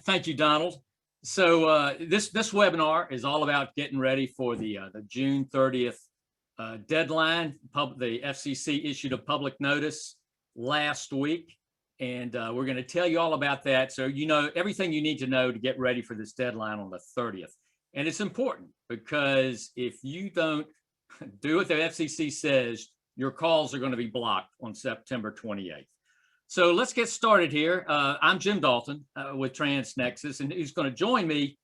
Thank you, Donald. So this webinar is all about getting ready for the June 30th deadline. The FCC issued a public notice last week, and we're going to tell you all about that. So you know everything you need to know to get ready for this deadline on the 30th. And it's important because if you don't do what the FCC says, your calls are going to be blocked on September 28th. So let's get started here. I'm Jim Dalton with TransNexus, and who's going to join me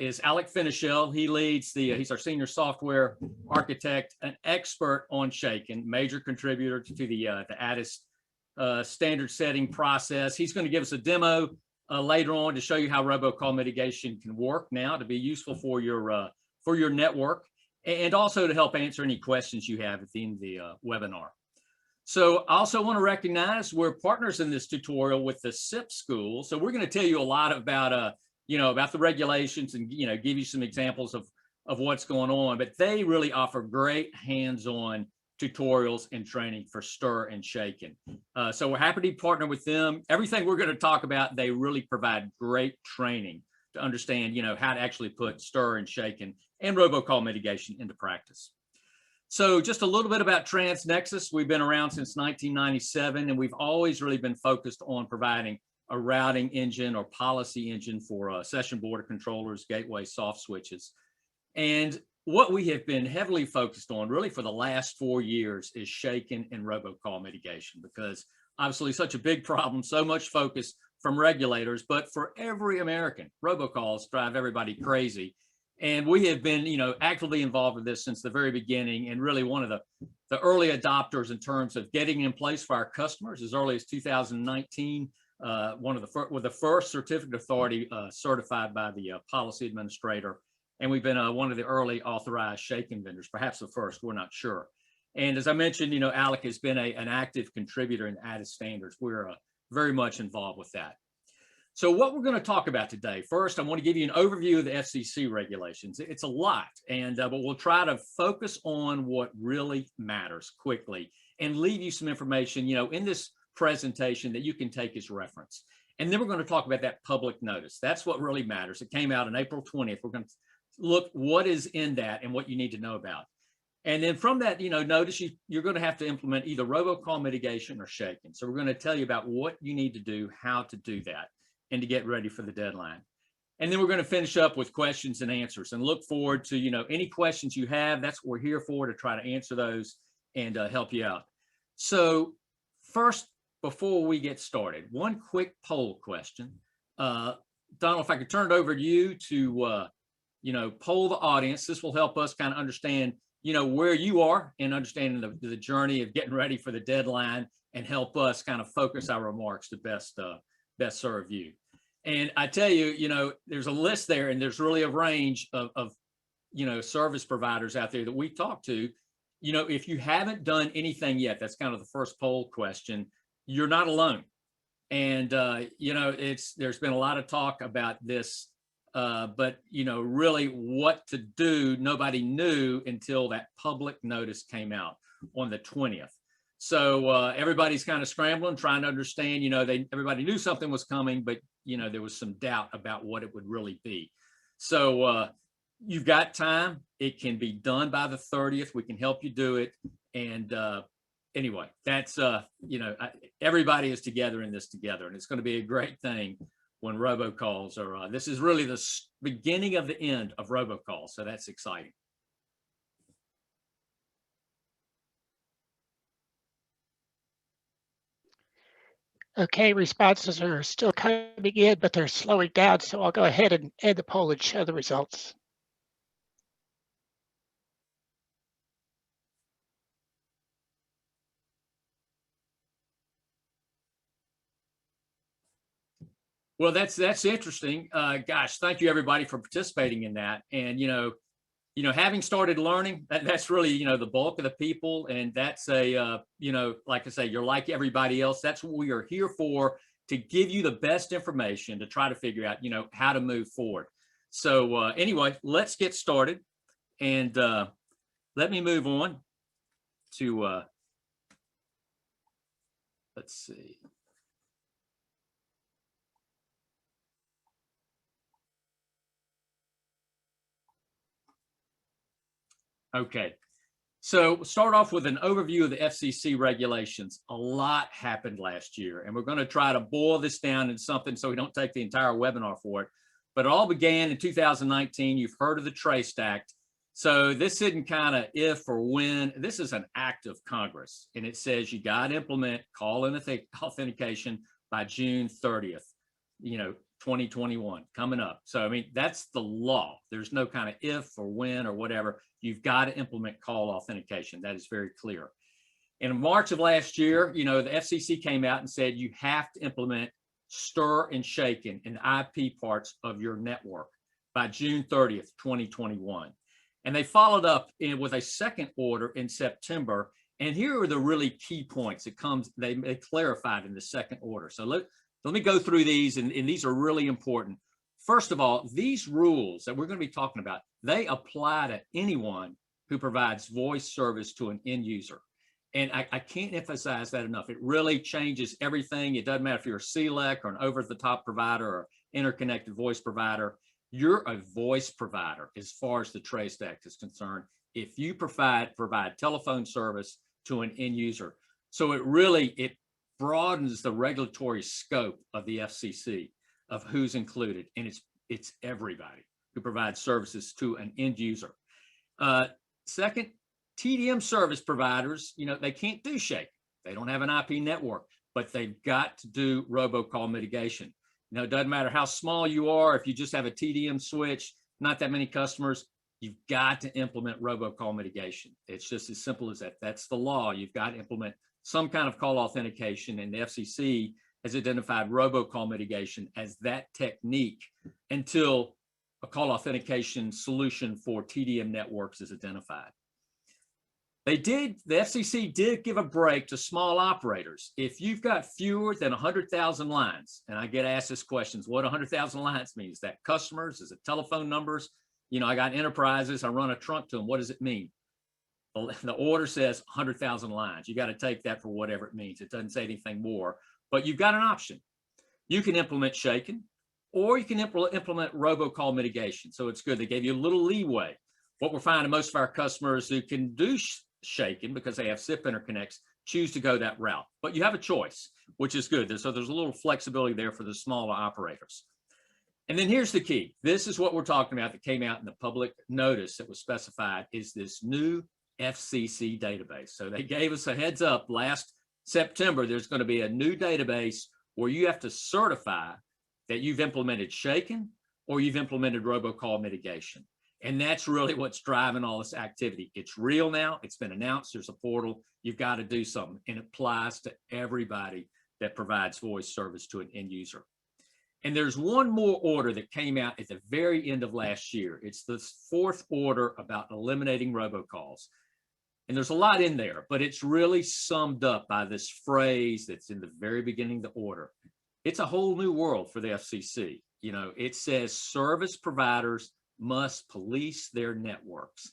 is Alec Finichel. He leads he's our senior software architect, an expert on Shaken, major contributor to the ATIS standard setting process. He's going to give us a demo later on to show you how robocall mitigation can work now to be useful for your network, and also to help answer any questions you have at the end of the webinar. So I also want to recognize we're partners in this tutorial with the SIP school. So we're going to tell you a lot about, about the regulations and, give you some examples of what's going on, but they really offer great hands-on tutorials and training for Stir and Shaken. So we're happy to partner with them. Everything we're going to talk about, they really provide great training to understand, how to actually put Stir and Shaken and robocall mitigation into practice. So just a little bit about TransNexus. We've been around since 1997, and we've always really been focused on providing a routing engine or policy engine for session border controllers, gateway soft switches. And what we have been heavily focused on really for the last 4 years is Shaken and robocall mitigation, because obviously such a big problem, so much focus from regulators, but for every American, robocalls drive everybody crazy. And we have been, actively involved with this since the very beginning, and really one of the early adopters in terms of getting in place for our customers as early as 2019. With the first certificate authority certified by the policy administrator, and we've been one of the early authorized Shaken vendors, perhaps the first. We're not sure. And as I mentioned, Alec has been an active contributor in ATIS standards. We're very much involved with that. So what we're going to talk about today, first, I want to give you an overview of the FCC regulations. It's a lot, but we'll try to focus on what really matters quickly and leave you some information, in this presentation that you can take as reference. And then we're going to talk about that public notice. That's what really matters. It came out on April 20th. We're going to look what is in that and what you need to know about. And then from that, notice you're going to have to implement either robocall mitigation or Shaken. So we're going to tell you about what you need to do, how to do that, and to get ready for the deadline. And then we're going to finish up with questions and answers, and look forward to, any questions you have. That's what we're here for, to try to answer those and help you out. So first, before we get started, one quick poll question. Donald, if I could turn it over to you to, poll the audience. This will help us kind of understand, where you are in understanding the journey of getting ready for the deadline, and help us kind of focus our remarks to best serve you. And I tell you, there's a list there, and there's really a range of service providers out there that we talk to. If you haven't done anything yet, that's kind of the first poll question, you're not alone. And, there's been a lot of talk about this, but, really what to do, nobody knew until that public notice came out on the 20th. So everybody's kind of scrambling, trying to understand, everybody knew something was coming, but, there was some doubt about what it would really be. So you've got time. It can be done by the 30th. We can help you do it. And anyway, that's, everybody is together in this together, and it's going to be a great thing when robocalls are, this is really the beginning of the end of robocalls. So that's exciting. Okay, responses are still coming in, but they're slowing down. So I'll go ahead and end the poll and show the results. Well, that's interesting. Gosh, thank you everybody for participating in that. And, having started learning, that's really, the bulk of the people. And that's like I say, you're like everybody else. That's what we are here for, to give you the best information to try to figure out, how to move forward. So anyway, let's get started. And let me move on to, let's see. Okay. So start off with an overview of the FCC regulations. A lot happened last year, and we're going to try to boil this down into something so we don't take the entire webinar for it. But it all began in 2019. You've heard of the Trace Act. So this isn't kind of if or when. This is an act of Congress, and it says you got to implement call-in authentication by June 30th, 2021 coming up. So, I mean, that's the law. There's no kind of if or when or whatever. You've got to implement call authentication. That is very clear. In March of last year, the FCC came out and said you have to implement stir and shaken in the IP parts of your network by June 30th, 2021. And they followed up with a second order in September. And here are the really key points they clarified in the second order. So let me go through these, and these are really important. First of all, these rules that we're going to be talking about, they apply to anyone who provides voice service to an end user. And I can't emphasize that enough. It really changes everything. It doesn't matter if you're a CLEC or an over-the-top provider or interconnected voice provider. You're a voice provider as far as the Trace Act is concerned, if you provide telephone service to an end user. So it broadens the regulatory scope of the FCC of who's included, and it's everybody who provides services to an end user. Second, TDM service providers, they can't do shake. They don't have an IP network, but they've got to do robocall mitigation. It doesn't matter how small you are. If you just have a TDM switch, not that many customers, you've got to implement robocall mitigation. It's just as simple as that. That's the law. You've got to implement some kind of call authentication, and the FCC has identified robocall mitigation as that technique until a call authentication solution for TDM networks is identified. The FCC did give a break to small operators. If you've got fewer than 100,000 lines, and I get asked this question, what 100,000 lines means? Is that customers? Is it telephone numbers? I got enterprises, I run a trunk to them. What does it mean? The order says 100,000 lines. You got to take that for whatever it means. It doesn't say anything more, but you've got an option. You can implement shaken, or you can implement robocall mitigation. So it's good. They gave you a little leeway. What we're finding, most of our customers who can do shaken because they have SIP interconnects choose to go that route, but you have a choice, which is good. So there's a little flexibility there for the smaller operators. And then here's the key. This is what we're talking about that came out in the public notice that was specified, is this new FCC database. So they gave us a heads up last September. There's going to be a new database where you have to certify that you've implemented shaken or you've implemented robocall mitigation. And that's really what's driving all this activity. It's real now. It's been announced. There's a portal. You've got to do something. And it applies to everybody that provides voice service to an end user. And there's one more order that came out at the very end of last year. It's the fourth order about eliminating robocalls. And there's a lot in there, but it's really summed up by this phrase that's in the very beginning of the order. It's a whole new world for the FCC. It says service providers must police their networks.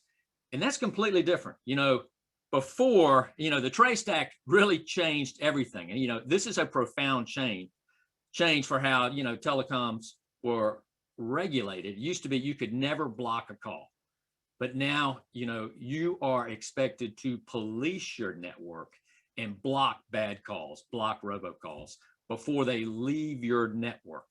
And that's completely different. Before, the Trace Act really changed everything. And, this is a profound change for how, telecoms were regulated. It used to be you could never block a call. But now, you are expected to police your network and block bad calls, block robocalls before they leave your network.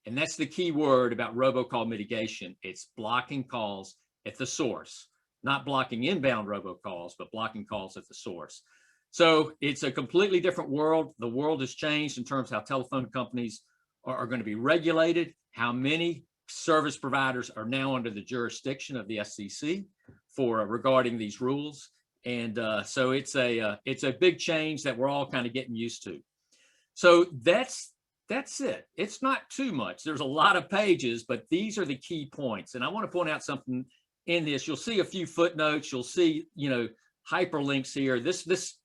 And that's the key word about robocall mitigation. It's blocking calls at the source, not blocking inbound robocalls, but blocking calls at the source. So it's a completely different world. The world has changed in terms of how telephone companies are going to be regulated, how many service providers are now under the jurisdiction of the FCC regarding these rules. And so it's a big change that we're all kind of getting used to. So that's it. It's not too much. There's a lot of pages, but these are the key points. And I want to point out something in this. You'll see a few footnotes. You'll see, hyperlinks here. This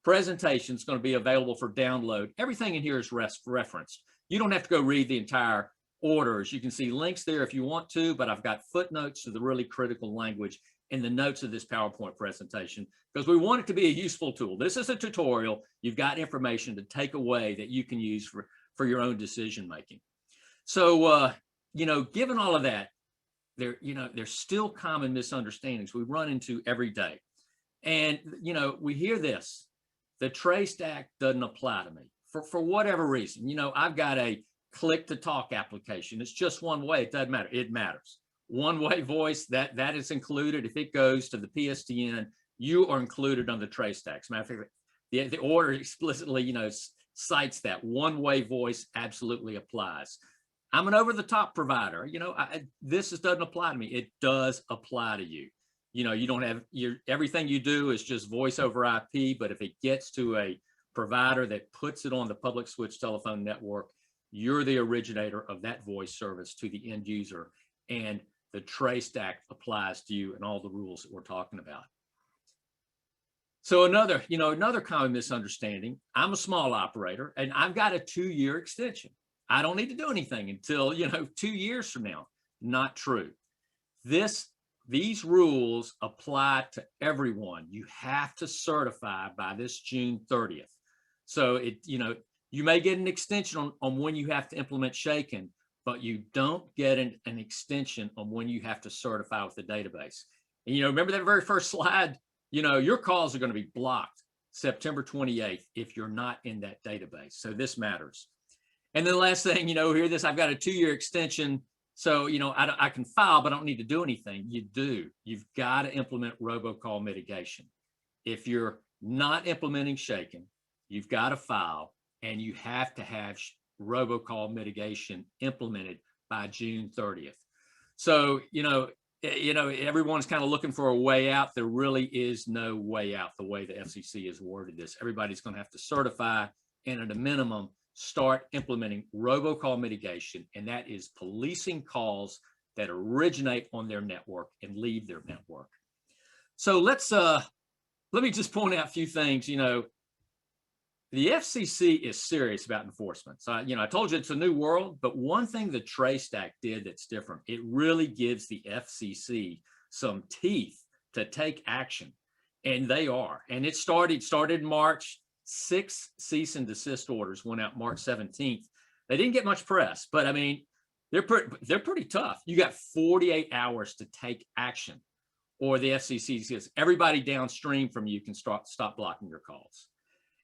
presentation is going to be available for download. Everything in here is referenced. You don't have to go read the entire orders. You can see links there if you want to, but I've got footnotes to the really critical language in the notes of this PowerPoint presentation because we want it to be a useful tool. This is a tutorial. You've got information to take away that you can use for your own decision making. So, given all of that, there's still common misunderstandings we run into every day. And, we hear this, the Trace Act doesn't apply to me for whatever reason. I've got a click to talk application. It's just one way. It doesn't matter. It matters. One-way voice, that is included. If it goes to the PSTN, you are included on the Trace Act. Matter of fact, the order explicitly, cites that one-way voice absolutely applies. I'm an over-the-top provider. This doesn't apply to me. It does apply to you. You don't have everything you do is just voice over IP. But if it gets to a provider that puts it on the public switch telephone network, you're the originator of that voice service to the end user, and the Trace Act applies to you and all the rules that we're talking about. So another common misunderstanding, I'm a small operator and I've got a 2-year extension. I don't need to do anything until, 2 years from now. Not true. These rules apply to everyone. You have to certify by this June 30th. So you may get an extension on when you have to implement Shaken, but you don't get an extension on when you have to certify with the database. And remember that very first slide, your calls are going to be blocked September 28th if you're not in that database. So this matters. And then the last thing, hear this, I've got a 2-year extension. So, I can file, but I don't need to do anything. You do. You've got to implement robocall mitigation. If you're not implementing Shaken, you've got to file, and you have to have robocall mitigation implemented by June 30th. So, everyone's kind of looking for a way out. There really is no way out the way the FCC has worded this. Everybody's going to have to certify and at a minimum start implementing robocall mitigation, and that is policing calls that originate on their network and leave their network. So let me just point out a few things. The FCC is serious about enforcement. So, I told you it's a new world, but one thing the Trace Act did that's different, it really gives the FCC some teeth to take action, and they are. And it started in March. 6 cease and desist orders went out March 17th. They didn't get much press, but I mean, they're pretty tough. You got 48 hours to take action, or the FCC says everybody downstream from you can stop blocking your calls.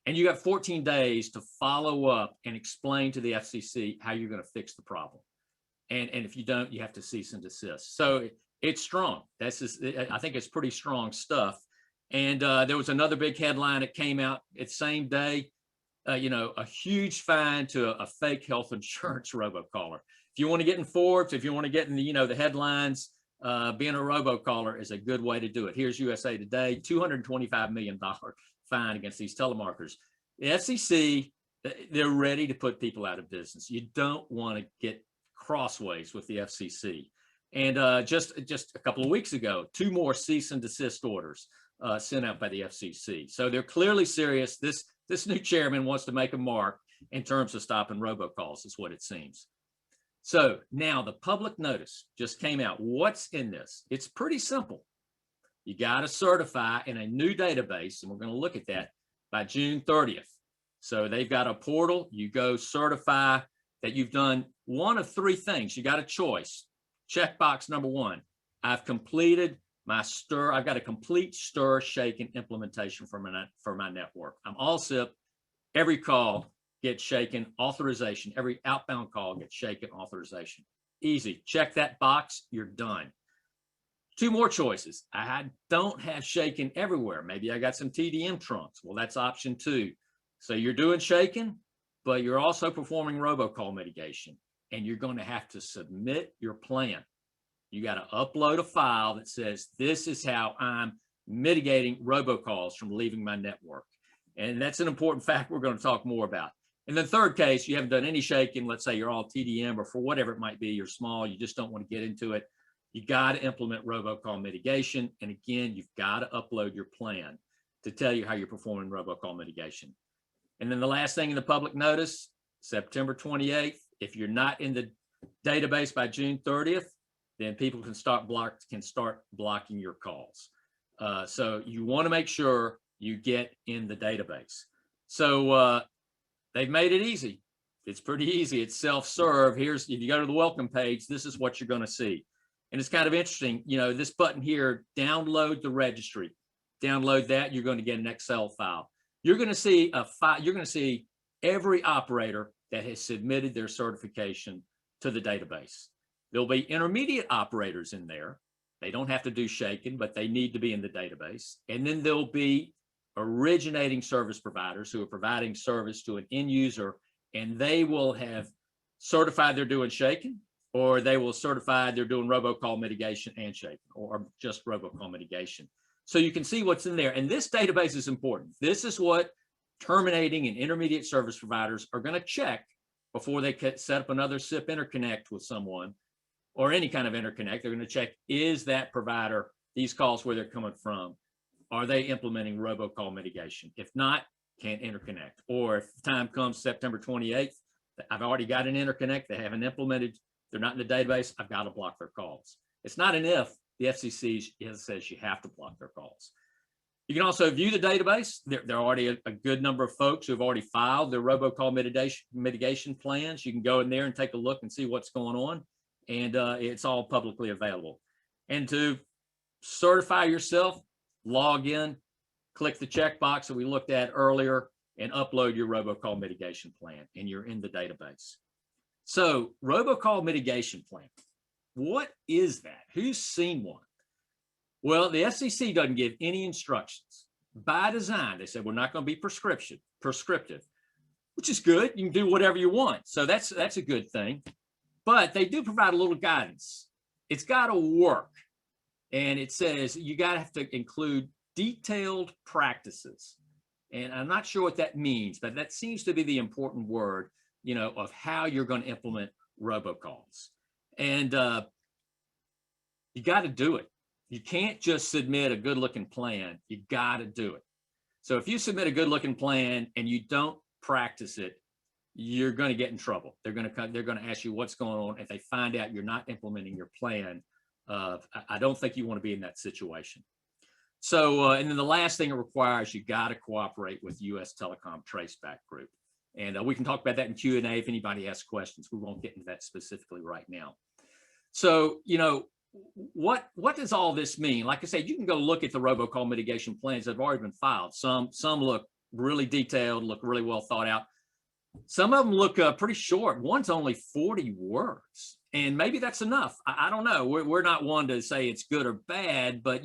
And you got 14 days to follow up and explain to the FCC how you're going to fix the problem. And if you don't, you have to cease and desist. So it's strong. I think it's pretty strong stuff. And there was another big headline that came out the same day, a huge fine to a fake health insurance robocaller. If you want to get in Forbes, if you want to get in the headlines, being a robocaller is a good way to do it. Here's USA Today, $225 million fine against these telemarketers. The FCC, they're ready to put people out of business. You don't want to get crossways with the FCC. And just a couple of weeks ago, 2 more cease and desist orders sent out by the FCC. So they're clearly serious. This new chairman wants to make a mark in terms of stopping robocalls, is what it seems. So now the public notice just came out. What's in this? It's pretty simple. You got to certify in a new database, and we're going to look at that by June 30th. So they've got a portal. You go certify that you've done one of 3 things. You got a choice. Checkbox number 1. I've completed I've got a complete stir shaken implementation for my network. I'm all SIP. Every call gets shaken authorization. Every outbound call gets shaken authorization. Easy. Check that box. You're done. 2 more choices. I don't have shaken everywhere. Maybe I got some TDM trunks. Well, that's option 2. So you're doing shaken, but you're also performing robocall mitigation, and you're going to have to submit your plan. You got to upload a file that says, this is how I'm mitigating robocalls from leaving my network. And that's an important fact we're going to talk more about. In the third case, you haven't done any shaking. Let's say you're all TDM, or for whatever it might be, you're small, you just don't want to get into it. You got to implement robocall mitigation. And again, you've got to upload your plan to tell you how you're performing robocall mitigation. And then the last thing in the public notice, September 28th, if you're not in the database by June 30th, then people can start blocking your calls. So you want to make sure you get in the database. So they've made it easy. It's pretty easy. It's self-serve. If you go to the welcome page, this is what you're going to see. And it's kind of interesting, this button here, download the registry. Download that, you're going to get an Excel file. You're going to see a file, you're going to see every operator that has submitted their certification to the database. There'll be intermediate operators in there. They don't have to do shaking, but they need to be in the database. And then there'll be originating service providers who are providing service to an end user, and they will have certified they're doing shaking, or they will certify they're doing robocall mitigation and shaking, or just robocall mitigation. So you can see what's in there. And this database is important. This is what terminating and intermediate service providers are going to check before they set up another SIP interconnect with someone or any kind of interconnect. They're going to check, is that provider, these calls where they're coming from, are they implementing robocall mitigation? If not, can't interconnect. Or if the time comes September 28th, I've already got an interconnect, they haven't implemented, they're not in the database, I've got to block their calls. It's not an if, the FCC says you have to block their calls. You can also view the database. There are already a good number of folks who have already filed their robocall mitigation plans. You can go in there and take a look and see what's going on. And it's all publicly available. And to certify yourself, log in, click the checkbox that we looked at earlier, and upload your robocall mitigation plan, and you're in the database. So robocall mitigation plan, what is that? Who's seen one? Well, the FCC doesn't give any instructions. By design, they said we're not going to be prescriptive, which is good. You can do whatever you want. So that's a good thing. But they do provide a little guidance. It's got to work. And it says you got to have to include detailed practices. And I'm not sure what that means, but that seems to be the important word, of how you're going to implement robocalls. And you got to do it. You can't just submit a good looking plan. You got to do it. So if you submit a good looking plan and you don't practice it, you're going to get in trouble. They're going to ask you what's going on. If they find out you're not implementing your plan, I don't think you want to be in that situation. So, and then the last thing it requires, you got to cooperate with US Telecom Traceback Group. And we can talk about that in Q&A if anybody has questions. We won't get into that specifically right now. So, what does all this mean? Like I said, you can go look at the robocall mitigation plans that have already been filed. Some look really detailed, look really well thought out. Some of them look pretty short. One's only 40 words, and maybe that's enough. I don't know. We're not one to say it's good or bad, but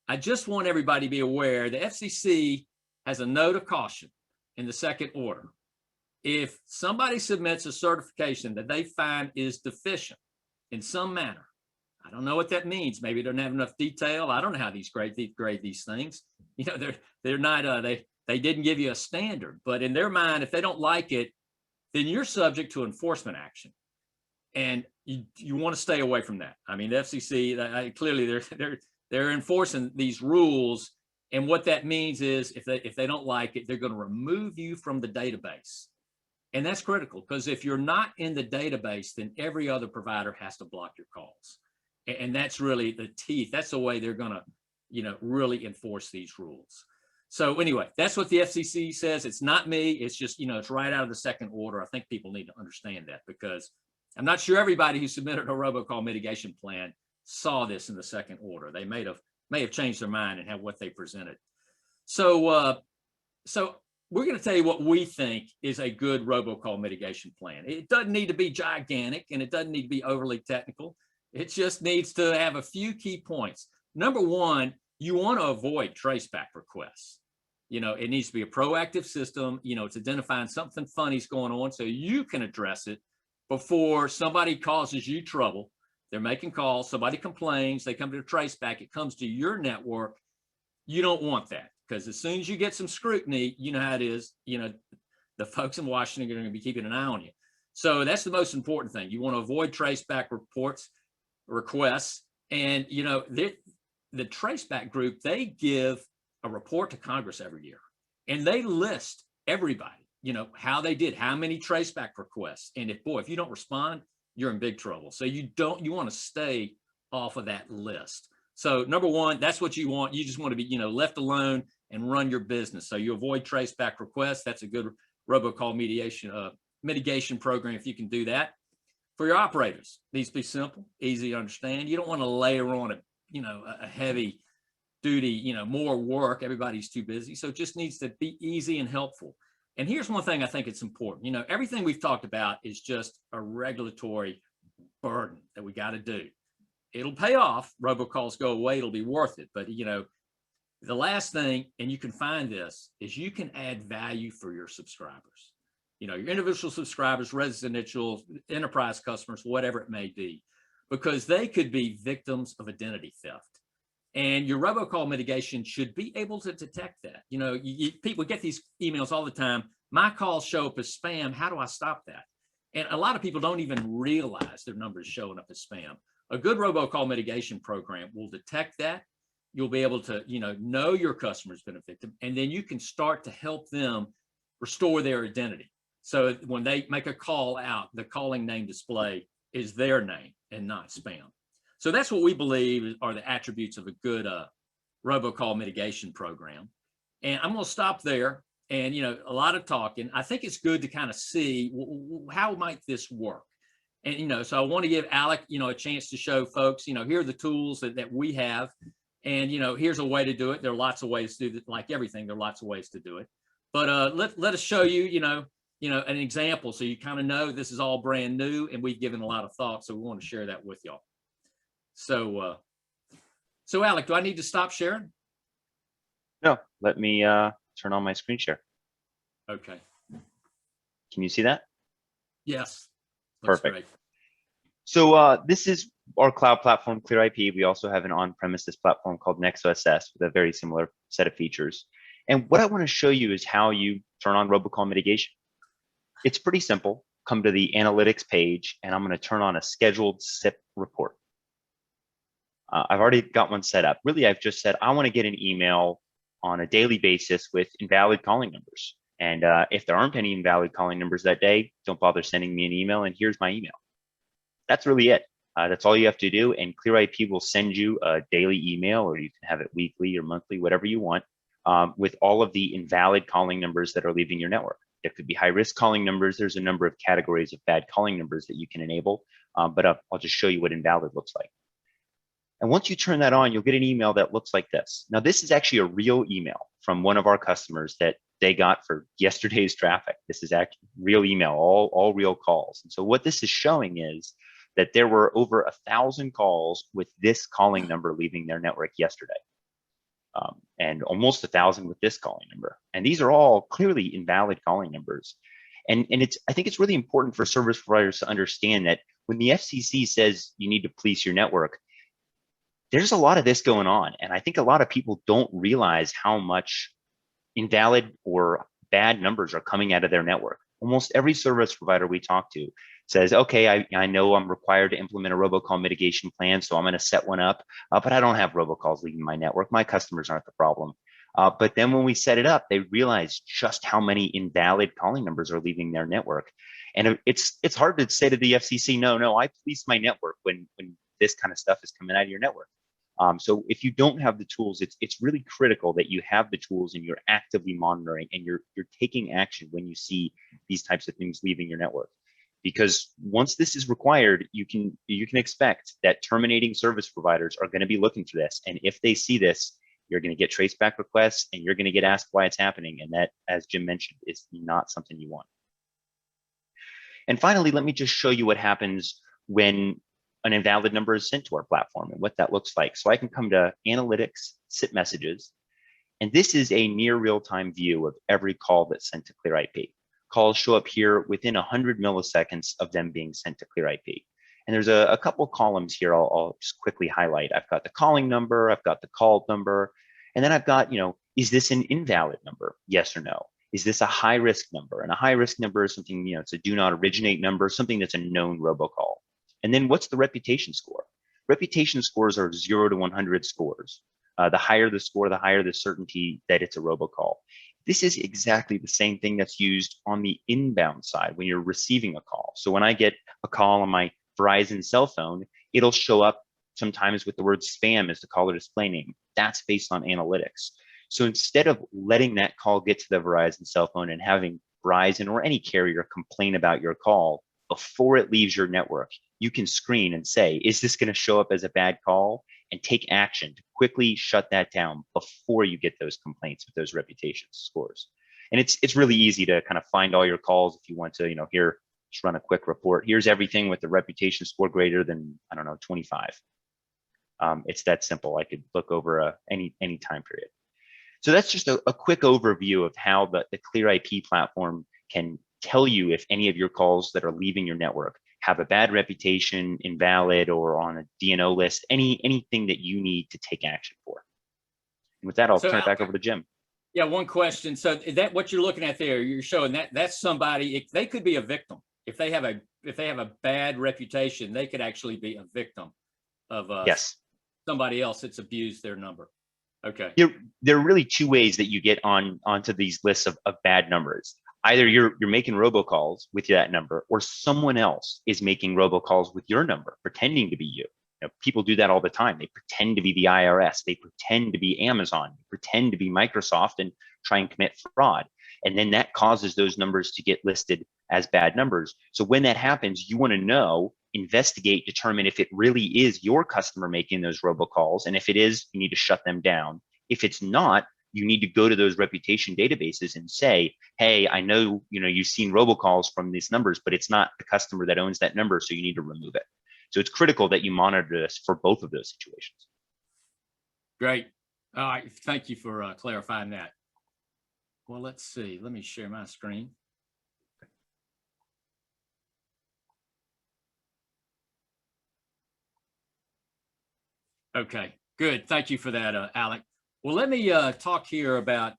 I just want everybody to be aware the FCC has a note of caution in the second order. If somebody submits a certification that they find is deficient in some manner, I don't know what that means. Maybe it doesn't have enough detail. I don't know how these grade these things. They're not they didn't give you a standard, but in their mind, if they don't like it, then you're subject to enforcement action, and you want to stay away from that. I mean, the FCC clearly they're enforcing these rules, and what that means is if they don't like it, they're going to remove you from the database. And that's critical, because if you're not in the database, then every other provider has to block your calls. And that's really the teeth. That's the way they're going to, really enforce these rules. So anyway, that's what the FCC says. It's not me. It's just, it's right out of the second order. I think people need to understand that, because I'm not sure everybody who submitted a robocall mitigation plan saw this in the second order. They may have changed their mind and have what they presented. So we're going to tell you what we think is a good robocall mitigation plan. It doesn't need to be gigantic, and it doesn't need to be overly technical. It just needs to have a few key points. Number one, you want to avoid traceback requests. It needs to be a proactive system. It's identifying something funny's going on so you can address it before somebody causes you trouble. They're making calls, somebody complains, they come to a traceback, it comes to your network. You don't want that, because as soon as you get some scrutiny, you know how it is, the folks in Washington are going to be keeping an eye on you. So that's the most important thing. You want to avoid traceback requests. And, the traceback group, they give a report to Congress every year, and they list everybody, how they did, how many traceback requests. And if you don't respond, you're in big trouble. So you want to stay off of that list. So number one, that's what you want. You just want to be, left alone and run your business. So you avoid traceback requests. That's a good robocall mitigation program if you can do that. For your operators, it needs to be simple, easy to understand. You don't want to layer on a heavy duty, more work. Everybody's too busy. So it just needs to be easy and helpful. And here's one thing I think it's important. Everything we've talked about is just a regulatory burden that we got to do. It'll pay off. Robocalls go away. It'll be worth it. But, the last thing, and you can find this, is you can add value for your subscribers. Your individual subscribers, residential, enterprise customers, whatever it may be, because they could be victims of identity theft. And your robocall mitigation should be able to detect that. People get these emails all the time. My calls show up as spam. How do I stop that? And a lot of people don't even realize their numbers showing up as spam. A good robocall mitigation program will detect that. You'll be able to, know your customer's been a victim, and then you can start to help them restore their identity. So when they make a call out, the calling name display is their name and not spam. So that's what we believe are the attributes of a good robocall mitigation program. And I'm going to stop there. And, a lot of talking. I think it's good to kind of see how might this work. And, so I want to give Alec, a chance to show folks, here are the tools that we have. And, here's a way to do it. There are lots of ways to do it. Like everything, there are lots of ways to do it. But let us show you, an example, so you kind of know this is all brand new, and we've given a lot of thought, so we want to share that with y'all. So Alec, do I need to stop sharing? No, let me turn on my screen share. Okay. Can you see that? Yes. Looks Perfect. great. So this is our cloud platform, ClearIP. We also have an on-premises platform called NexoSS with a very similar set of features. And what I want to show you is how you turn on robocall mitigation. It's pretty simple. Come to the analytics page, and I'm going to turn on a scheduled SIP report. I've already got one set up. Really, I've just said I want to get an email on a daily basis with invalid calling numbers. And if there aren't any invalid calling numbers that day, don't bother sending me an email, and here's my email. That's really it. That's all you have to do, and ClearIP will send you a daily email, or you can have it weekly or monthly, whatever you want, with all of the invalid calling numbers that are leaving your network. There could be high-risk calling numbers. There's a number of categories of bad calling numbers that you can enable, but I'll just show you what invalid looks like. And once you turn that on, you'll get an email that looks like this. Now, this is actually a real email from one of our customers that they got for yesterday's traffic. This is actually real email, all real calls. And so what this is showing is that there were over 1,000 calls with this calling number leaving their network yesterday, and almost 1,000 with this calling number. And these are all clearly invalid calling numbers. And I think it's really important for service providers to understand that when the FCC says you need to police your network, there's a lot of this going on. And I think a lot of people don't realize how much invalid or bad numbers are coming out of their network. Almost every service provider we talk to says, okay, I know I'm required to implement a robocall mitigation plan, so I'm going to set one up, but I don't have robocalls leaving my network. My customers aren't the problem. But then when we set it up, they realize just how many invalid calling numbers are leaving their network. And it's hard to say to the FCC, no, I police my network when this kind of stuff is coming out of your network. So if you don't have the tools, it's really critical that you have the tools and you're actively monitoring and you're taking action when you see these types of things leaving your network. Because once this is required, you can expect that terminating service providers are going to be looking for this. And if they see this, you're going to get traceback requests and you're going to get asked why it's happening. And that, as Jim mentioned, is not something you want. And finally, let me just show you what happens when an invalid number is sent to our platform and what that looks like. So I can come to Analytics, SIP Messages, and this is a near real-time view of every call that's sent to ClearIP. Calls show up here within 100 milliseconds of them being sent to ClearIP. And there's a couple columns here I'll just quickly highlight. I've got the calling number, I've got the called number, and then I've got, is this an invalid number? Yes or no. Is this a high-risk number? And a high-risk number is something, it's a do not originate number, something that's a known robocall. And then what's the reputation score? Reputation scores are 0 to 100 scores. The higher the score, the higher the certainty that it's a robocall. This is exactly the same thing that's used on the inbound side when you're receiving a call. So when I get a call on my Verizon cell phone, it'll show up sometimes with the word spam as the caller display name. That's based on analytics. So instead of letting that call get to the Verizon cell phone and having Verizon or any carrier complain about your call, before it leaves your network, you can screen and say, is this going to show up as a bad call, and take action to quickly shut that down before you get those complaints with those reputation scores. And it's really easy to kind of find all your calls if you want to, here, just run a quick report. Here's everything with the reputation score greater than, I don't know, 25. It's that simple. I could look over any time period. So that's just a quick overview of how the Clear IP platform can tell you if any of your calls that are leaving your network have a bad reputation, invalid, or on a DNO list, anything that you need to take action for. And with that, I'll turn it back over to Jim. Yeah, one question. So that what you're looking at there, you're showing that's somebody, they could be a victim. If they have a bad reputation, they could actually be a victim of yes, somebody else that's abused their number. Okay. There are really two ways that you get onto these lists of bad numbers. Either you're making robocalls with that number, or someone else is making robocalls with your number, pretending to be you. People do that all the time. They pretend to be the IRS. They pretend to be Amazon. They pretend to be Microsoft and try and commit fraud. And then that causes those numbers to get listed as bad numbers. So when that happens, you want to know, investigate, determine if it really is your customer making those robocalls. And if it is, you need to shut them down. If it's not, you need to go to those reputation databases and say, hey, I know, you've seen robocalls from these numbers, but it's not the customer that owns that number, so you need to remove it. So it's critical that you monitor this for both of those situations. Great. All right. Thank you for clarifying that. Well, let's see. Let me share my screen. Okay, good. Thank you for that, Alec. Well, let me talk here about,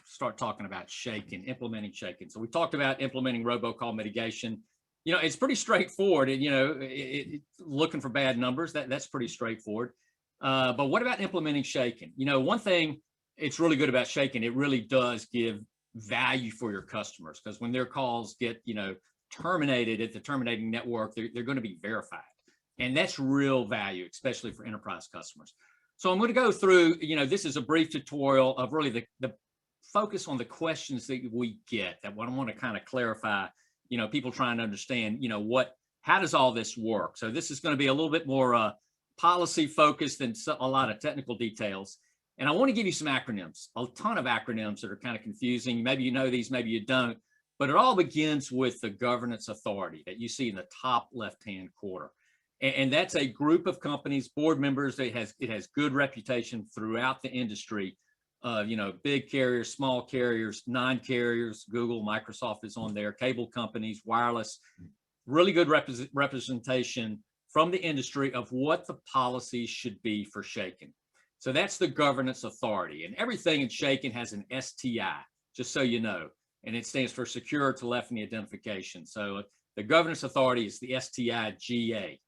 start talking about shaking, implementing shaking. So we talked about implementing robocall mitigation. It's pretty straightforward. And, looking for bad numbers, that's pretty straightforward. But what about implementing shaking? One thing it's really good about shaking, it really does give value for your customers, because when their calls get, terminated at the terminating network, they're going to be verified. And that's real value, especially for enterprise customers. So I'm going to go through, this is a brief tutorial of really the focus on the questions that we get, that what I want to kind of clarify, people trying to understand, how does all this work? So this is going to be a little bit more policy focused than a lot of technical details. And I want to give you some acronyms, a ton of acronyms that are kind of confusing. Maybe you know these, maybe you don't, but it all begins with the governance authority that you see in the top left-hand corner. And that's a group of companies, board members. It has good reputation throughout the industry. Big carriers, small carriers, non-carriers. Google, Microsoft is on there. Cable companies, wireless. Really good representation from the industry of what the policy should be for shaking. So that's the governance authority. And everything in shaking has an STI, just so you know. And it stands for Secure Telephony Identification. So the governance authority is the STI-GA.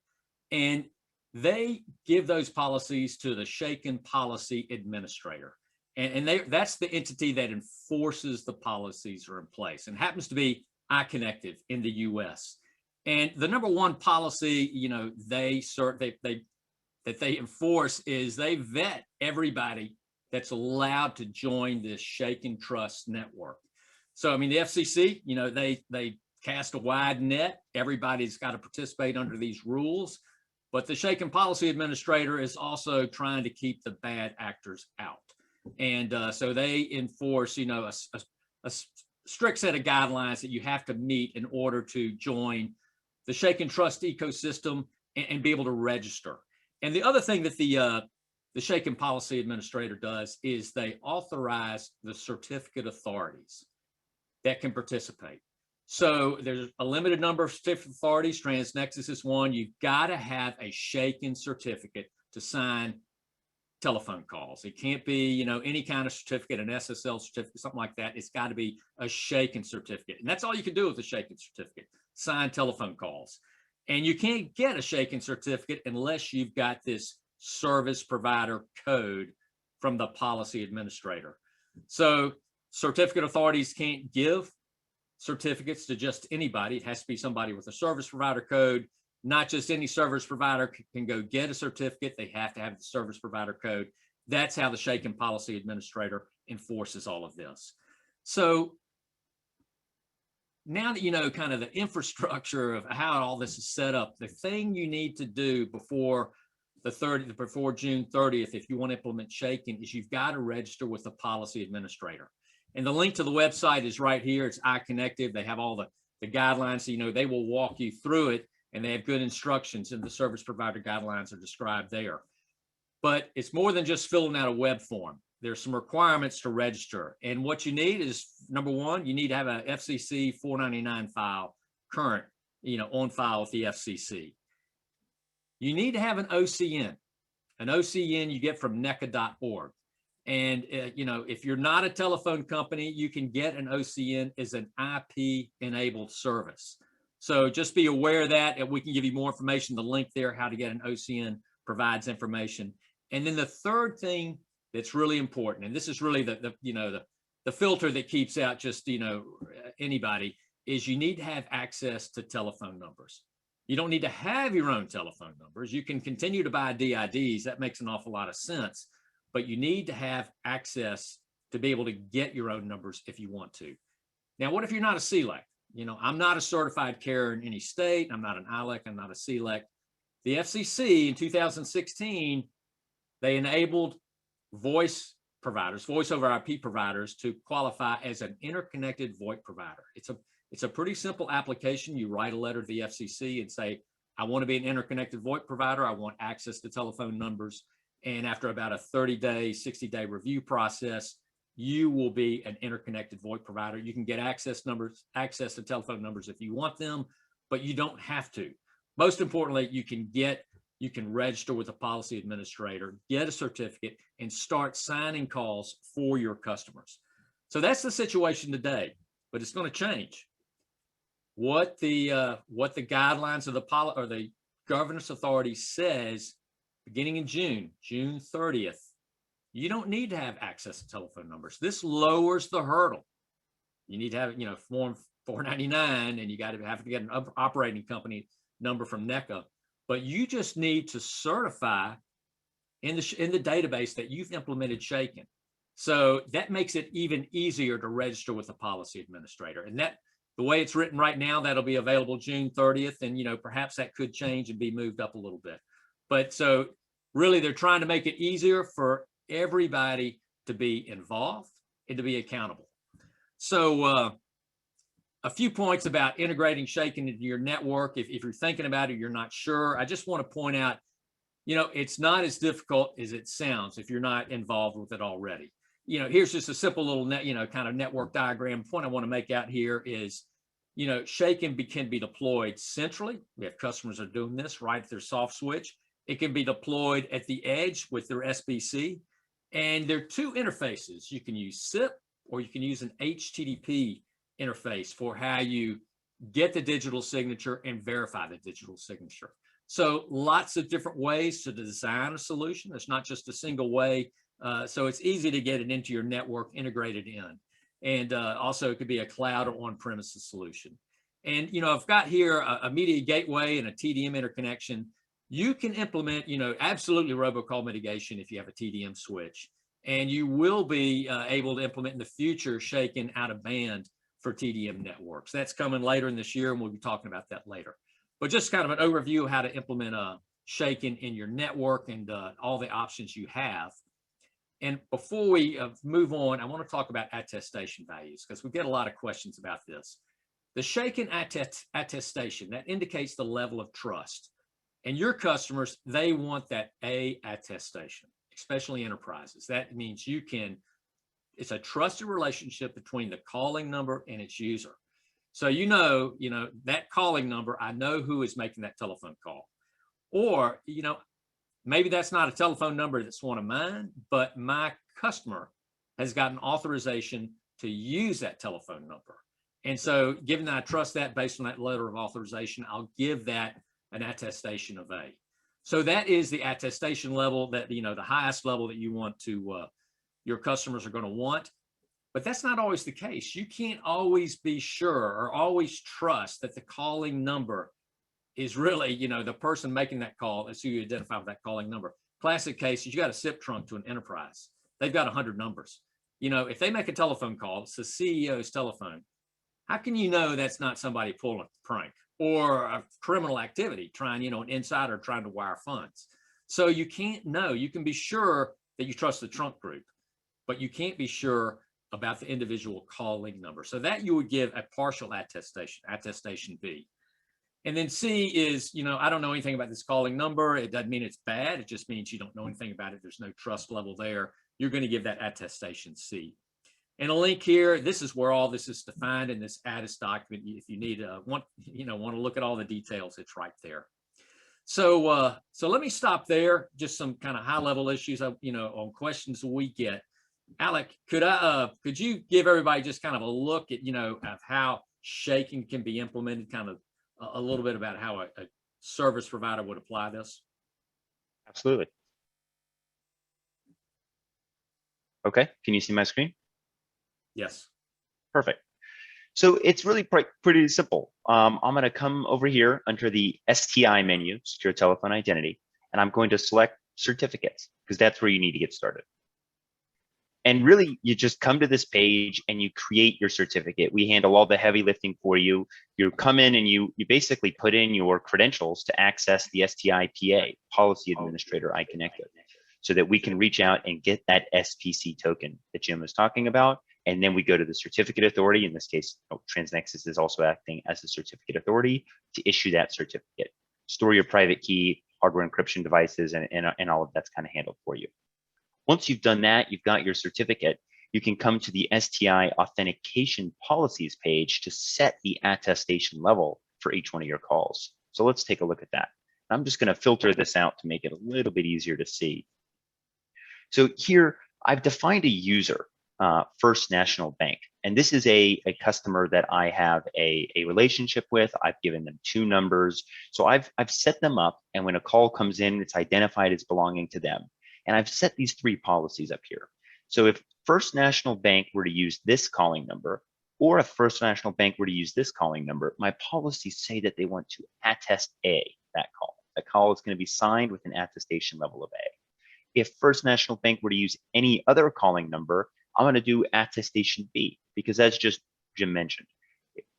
And they give those policies to the shaken policy administrator. And that's the entity that enforces the policies are in place, and happens to be iConnective in the US. And the number one policy, that they enforce is they vet everybody that's allowed to join this shaken trust network. So, I mean, the FCC, they cast a wide net. Everybody's got to participate under these rules. But the shaken policy administrator is also trying to keep the bad actors out. And so they enforce, a strict set of guidelines that you have to meet in order to join the shaken trust ecosystem and be able to register. And the other thing that the shaken policy administrator does is they authorize the certificate authorities that can participate. So there's a limited number of certificate authorities. TransNexus is one. You've got to have a shaken certificate to sign telephone calls. It can't be, any kind of certificate, an SSL certificate, something like that. It's got to be a shaken certificate. And that's all you can do with a shaken certificate, sign telephone calls. And you can't get a shaken certificate unless you've got this service provider code from the policy administrator. So certificate authorities can't give certificates to just anybody. It has to be somebody with a service provider code. Not just any service provider can go get a certificate. They have to have the service provider code. That's how the shaken policy administrator enforces all of this. So now that you know kind of the infrastructure of how all this is set up, the thing you need to do before before June 30th, if you want to implement Shaken, is you've got to register with the policy administrator. And the link to the website is right here. It's iConnective. They have all the guidelines. So, you know, they will walk you through it, and they have good instructions, and the service provider guidelines are described there. But it's more than just filling out a web form. There's some requirements to register. And what you need is, number one, you need to have a FCC 499 file current, you know, on file with the FCC. You need to have an OCN. An OCN you get from NECA.org. And, you know, if you're not a telephone company, you can get an OCN as an IP-enabled service. So just be aware of that, and we can give you more information. The link there, how to get an OCN, provides information. And then the third thing that's really important, and this is really the filter that keeps out just, you know, anybody, is you need to have access to telephone numbers. You don't need to have your own telephone numbers. You can continue to buy DIDs. That makes an awful lot of sense. But you need to have access to be able to get your own numbers if you want to. Now, what if you're not a CLEC? You know, I'm not a certified carrier in any state. I'm not an ILEC. I'm not a CLEC. The FCC in 2016, they enabled voice providers, voice over IP providers, to qualify as an interconnected VoIP provider. It's a pretty simple application. You write a letter to the FCC and say, I want to be an interconnected VoIP provider. I want access to telephone numbers. And after about a 30-day, 60-day review process, you will be an interconnected VoIP provider. You can get access to telephone numbers if you want them, but you don't have to. Most importantly, you can register with a policy administrator, get a certificate, and start signing calls for your customers. So that's the situation today, but it's going to change. What the guidelines of the governance authority says, beginning in June 30th, you don't need to have access to telephone numbers. This lowers the hurdle. You need to have, you know, Form 499, and you got to have to get an operating company number from NECA. But you just need to certify in the database that you've implemented Shaken. So that makes it even easier to register with a policy administrator. And that, the way it's written right now, that'll be available June 30th. And, you know, perhaps that could change and be moved up a little bit. But so really, they're trying to make it easier for everybody to be involved and to be accountable. So a few points about integrating Shaken into your network. If you're thinking about it, you're not sure, I just want to point out, you know, it's not as difficult as it sounds if you're not involved with it already. You know, here's just a simple little kind of network diagram. Point I want to make out here is, you know, Shaken can be deployed centrally. We have customers that are doing this right at their soft switch. It can be deployed at the edge with their SBC. And there are two interfaces. You can use SIP, or you can use an HTTP interface for how you get the digital signature and verify the digital signature. So lots of different ways to design a solution. It's not just a single way. So it's easy to get it into your network, integrated in. And also it could be a cloud or on-premises solution. And, you know, I've got here a media gateway and a TDM interconnection. You can implement, you know, absolutely robocall mitigation if you have a TDM switch. And you will be able to implement in the future Shaken out of band for TDM networks. That's coming later in this year, and we'll be talking about that later. But just kind of an overview of how to implement Shaken in your network and all the options you have. And before we move on, I want to talk about attestation values, because we get a lot of questions about this. The Shaken attestation, that indicates the level of trust. And your customers, they want that A attestation, especially enterprises. That means it's a trusted relationship between the calling number and its user. So you know that calling number, I know who is making that telephone call. Or, you know, maybe that's not a telephone number that's one of mine, but my customer has gotten authorization to use that telephone number. And so given that I trust that based on that letter of authorization, I'll give that an attestation of A. So that is the attestation level that, you know, the highest level that you want to, your customers are going to want. But that's not always the case. You can't always be sure or always trust that the calling number is really, you know, the person making that call is who you identify with that calling number. Classic case is you got a SIP trunk to an enterprise. They've got 100 numbers. You know, if they make a telephone call, it's the CEO's telephone. how can you know that's not somebody pulling a prank or a criminal activity trying, an insider trying to wire funds? So you can't know. You can be sure that you trust the trunk group, but you can't be sure about the individual calling number. So that you would give a partial attestation, attestation B. And then C is, I don't know anything about this calling number. It doesn't mean it's bad. It just means you don't know anything about it. There's no trust level there. You're going to give that attestation C. And a link here, this is where all this is defined in this ATTEST document. If you need want to look at all the details, it's right there. So let me stop there. Just some kind of high level issues, on questions we get. Alec, could you give everybody just kind of a look at, of how shaking can be implemented, kind of a little bit about how a service provider would apply this? Absolutely. Okay, can you see my screen? Yes. Perfect. So it's really pretty simple. I'm going to come over here under the STI menu, Secure Telephone Identity, and I'm going to select Certificates because that's where you need to get started. And really, you just come to this page and you create your certificate. We handle all the heavy lifting for you. You come in and you basically put in your credentials to access the STI PA, Policy Administrator I connected, so that we can reach out and get that SPC token that Jim was talking about. And then we go to the certificate authority. In this case, TransNexus is also acting as the certificate authority to issue that certificate. Store your private key, hardware encryption devices, and all of that's kind of handled for you. Once you've done that, you've got your certificate, you can come to the STI authentication policies page to set the attestation level for each one of your calls. So let's take a look at that. I'm just going to filter this out to make it a little bit easier to see. So here I've defined a user, First National Bank, and this is a customer that I have a relationship with. I've given them 2 numbers. So I've set them up, and when a call comes in, it's identified as belonging to them. And I've set these 3 policies up here. So if First National Bank were to use this calling number, or if First National Bank were to use this calling number, my policies say that they want to attest A, that call. That call is going to be signed with an attestation level of A. If First National Bank were to use any other calling number, I'm going to do attestation B, because that's just Jim mentioned.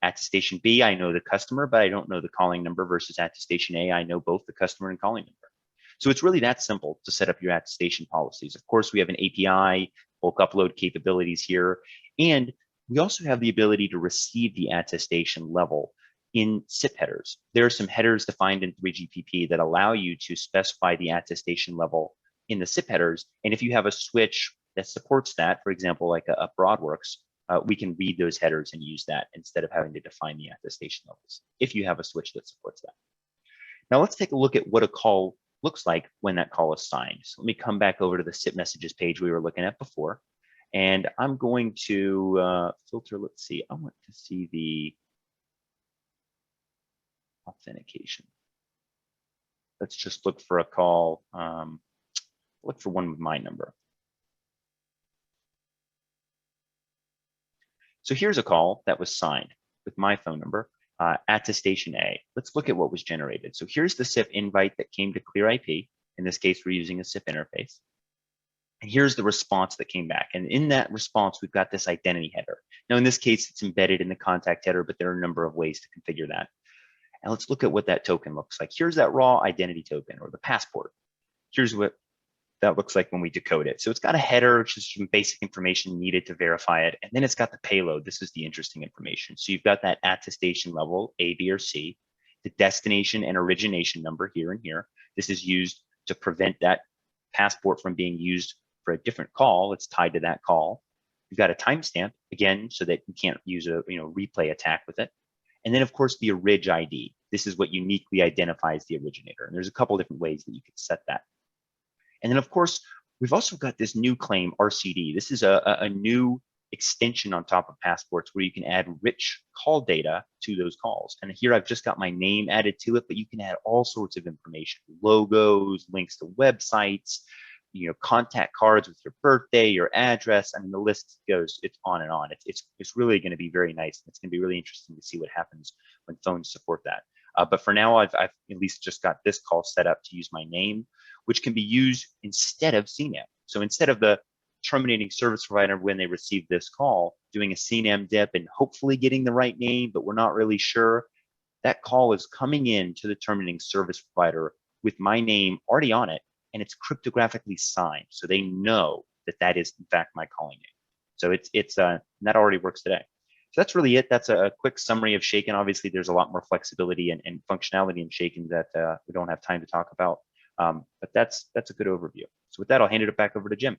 Attestation B, I know the customer, but I don't know the calling number, versus attestation A, I know both the customer and calling number. So it's really that simple to set up your attestation policies. Of course, we have an API, bulk upload capabilities here, and we also have the ability to receive the attestation level in SIP headers. There are some headers defined in 3GPP that allow you to specify the attestation level in the SIP headers. And if you have a switch that supports that, for example, like a Broadworks, we can read those headers and use that instead of having to define the attestation levels, if you have a switch that supports that. Now let's take a look at what a call looks like when that call is signed. So let me come back over to the SIP messages page we were looking at before. And I'm going to filter, let's see, I want to see the authentication. Let's just look for a call, look for one with my number. So here's a call that was signed with my phone number, attestation A. Let's look at what was generated. So here's the SIP invite that came to ClearIP. In this case, we're using a SIP interface. And here's the response that came back. And in that response, we've got this identity header. Now, in this case, it's embedded in the contact header, but there are a number of ways to configure that. And let's look at what that token looks like. Here's that raw identity token, or the passport. Here's what that looks like when we decode it. So it's got a header, which is some basic information needed to verify it. And then it's got the payload. This is the interesting information. So you've got that attestation level, A, B, or C, the destination and origination number here and here. This is used to prevent that passport from being used for a different call. It's tied to that call. You've got a timestamp, again, so that you can't use a replay attack with it. And then, of course, the orig ID. This is what uniquely identifies the originator. And there's a couple different ways that you can set that. And then, of course, we've also got this new claim, RCD. This is a new extension on top of passports where you can add rich call data to those calls. And here I've just got my name added to it, but you can add all sorts of information, logos, links to websites, contact cards with your birthday, your address. I mean, the list goes, it's on and on. It's really going to be very nice. It's going to be really interesting to see what happens when phones support that. But for now, I've at least just got this call set up to use my name, which can be used instead of CNAME. So instead of the terminating service provider when they receive this call, doing a CNAM dip and hopefully getting the right name, but we're not really sure. That call is coming in to the terminating service provider with my name already on it, and it's cryptographically signed, so they know that that is in fact my calling name. So that already works today. So that's really it. That's a quick summary of Shaken. Obviously, there's a lot more flexibility and functionality in Shaken that we don't have time to talk about. But that's a good overview. So with that, I'll hand it back over to Jim.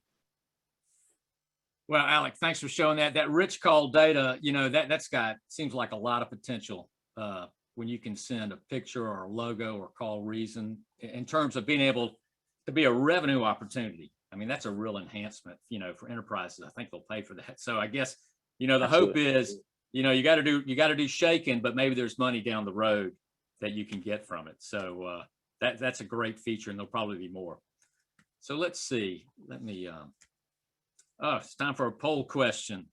Well, Alec, thanks for showing that. That rich call data, that's got, seems like a lot of potential when you can send a picture or a logo or call reason in terms of being able to be a revenue opportunity. I mean, that's a real enhancement, for enterprises. I think they'll pay for that. So I guess, the Absolutely. hope is, you got to do Shaken, but maybe there's money down the road that you can get from it. So that's a great feature, and there'll probably be more. So let's see. Let me. Oh, it's time for a poll question.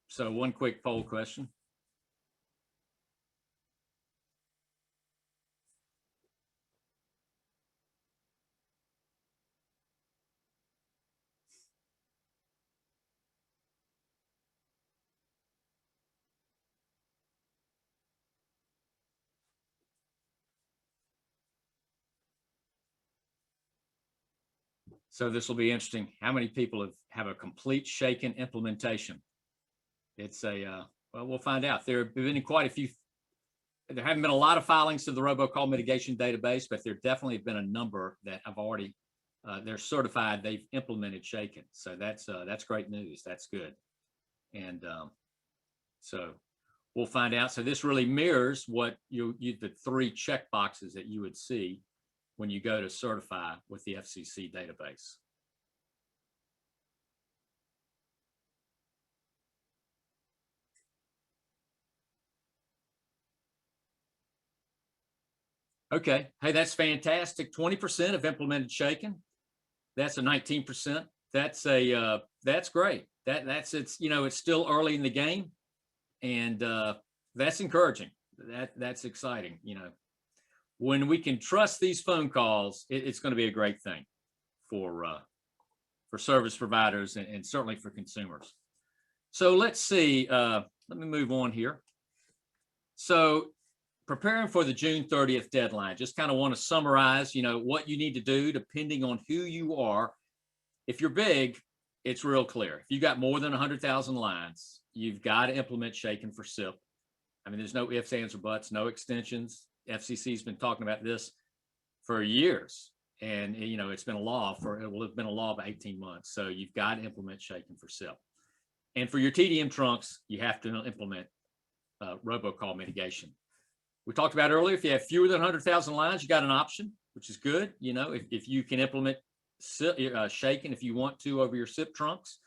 So one quick poll question. So this will be interesting. How many people have a complete Shaken implementation? It's well, we'll find out. There have been quite a few. There haven't been a lot of filings to the Robocall mitigation database, but there definitely have been a number that have already, they're certified, they've implemented Shaken. So that's great news. That's good. And so we'll find out. So this really mirrors what the 3 check boxes that you would see when you go to certify with the FCC database. Okay, hey, that's fantastic. 20% have implemented Shaken. That's a 19%. That's great. It's still early in the game, and that's encouraging. That's exciting. When we can trust these phone calls, it's going to be a great thing for service providers and certainly for consumers. So let's see. Let me move on here. So preparing for the June 30th deadline, just kind of want to summarize, what you need to do depending on who you are. If you're big, it's real clear. If you got more than 100,000 lines, you've got to implement Shaken for SIP. I mean, there's no ifs, ands, or buts, no extensions. FCC's been talking about this for years, and it's been a law it will have been a law about 18 months. So you've got to implement Shaken for SIP. And for your TDM trunks, you have to implement robocall mitigation. We talked about earlier, if you have fewer than 100,000 lines, you got an option, which is good. If you can implement Shaken if you want to over your SIP trunks,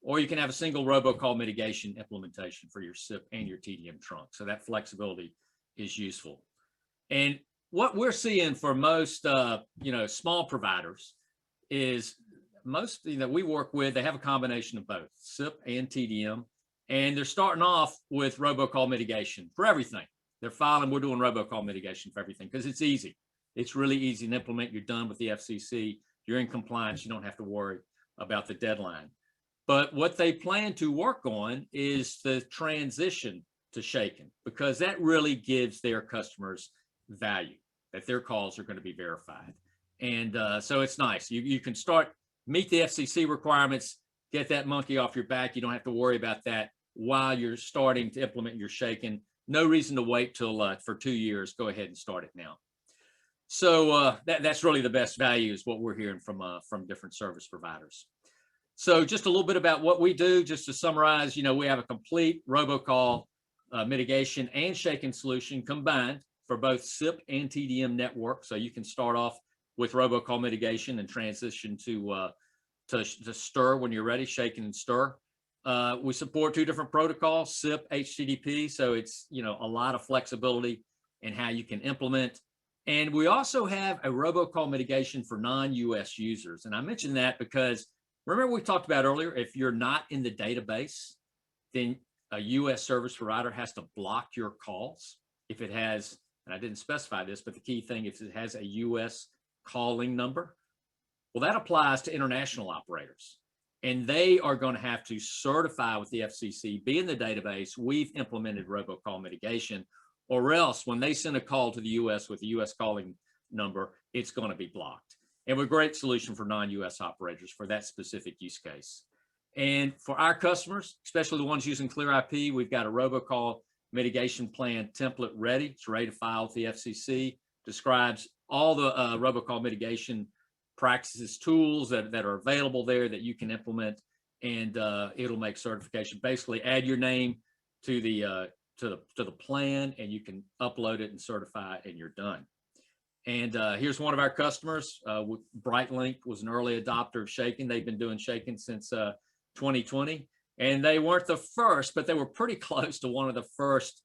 or you can have a single robocall mitigation implementation for your SIP and your TDM trunk. So that flexibility is useful. And what we're seeing for most, small providers is most that we work with, they have a combination of both SIP and TDM, and they're starting off with robocall mitigation for everything. They're filing, we're doing robocall mitigation for everything because it's easy. It's really easy to implement. You're done with the FCC. You're in compliance. You don't have to worry about the deadline. But what they plan to work on is the transition to Shaken, because that really gives their customers value, that their calls are going to be verified. And so it's nice. You can meet the FCC requirements, get that monkey off your back. You don't have to worry about that while you're starting to implement your Shaken. No reason to wait till for 2 years. Go ahead and start it now. So that's really the best value is what we're hearing from different service providers. So just a little bit about what we do, just to summarize, we have a complete robocall mitigation and Shaken solution combined for both SIP and TDM network. So you can start off with robocall mitigation and transition to STIR when you're ready, Shaken and STIR. We support 2 different protocols, SIP, HTTP. So it's, a lot of flexibility in how you can implement. And we also have a robocall mitigation for non-US users. And I mentioned that because remember we talked about earlier, if you're not in the database, then a US service provider has to block your calls if it has, and I didn't specify this, but the key thing, if it has a US calling number. Well, that applies to international operators. and they are going to have to certify with the FCC, be in the database, we've implemented robocall mitigation, or else when they send a call to the US with a US calling number, it's going to be blocked. And we're a great solution for non-US operators for that specific use case. And for our customers, especially the ones using ClearIP, we've got a robocall mitigation plan template ready. It's ready to file with the FCC, describes all the robocall mitigation practices, tools that are available there that you can implement, and it'll make certification. Basically, add your name to the plan, and you can upload it and certify it, and you're done. And here's one of our customers. Brightlink was an early adopter of Shaken. They've been doing Shaken since 2020, and they weren't the first, but they were pretty close to one of the first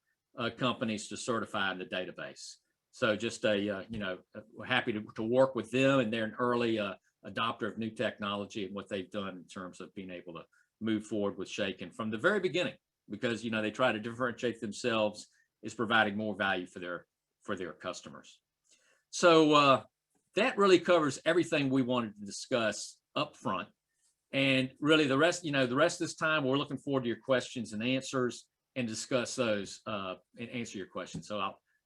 companies to certify in the database. So just we're happy to work with them, and they're an early adopter of new technology and what they've done in terms of being able to move forward with Shaken from the very beginning, because they try to differentiate themselves as providing more value for their customers. So that really covers everything we wanted to discuss up front. And really the rest of this time, we're looking forward to your questions and answers and discuss those and answer your questions. So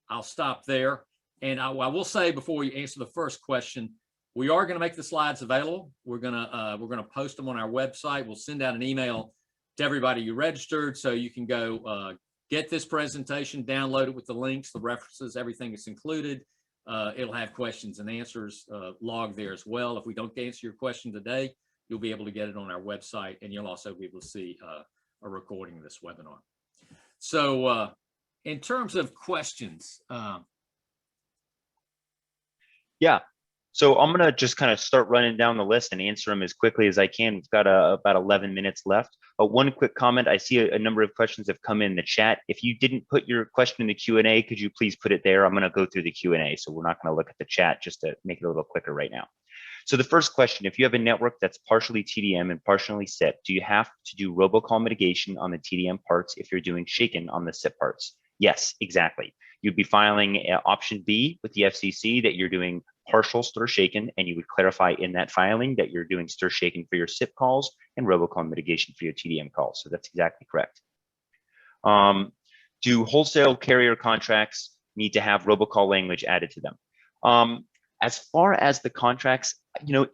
I'll stop there. And I will say, before we answer the first question, we are going to make the slides available. We're going to post them on our website. We'll send out an email to everybody you registered, so you can go get this presentation, download it with the links, the references, everything is included. It'll have questions and answers logged there as well. If we don't answer your question today, you'll be able to get it on our website, and you'll also be able to see a recording of this webinar. So in terms of questions. Yeah. So I'm going to just kind of start running down the list and answer them as quickly as I can. We've got about 11 minutes left. One quick comment. I see a number of questions have come in the chat. If you didn't put your question in the Q&A, could you please put it there? I'm going to go through the Q&A, so we're not going to look at the chat, just to make it a little quicker right now. So the first question: if you have a network that's partially TDM and partially SIP, do you have to do robocall mitigation on the TDM parts if you're doing Shaken on the SIP parts? Yes, exactly. You'd be filing option B with the FCC that you're doing partial stir shaken, and you would clarify in that filing that you're doing stir shaken for your SIP calls and robocall mitigation for your TDM calls. So that's exactly correct. Do wholesale carrier contracts need to have robocall language added to them? As far as the contracts,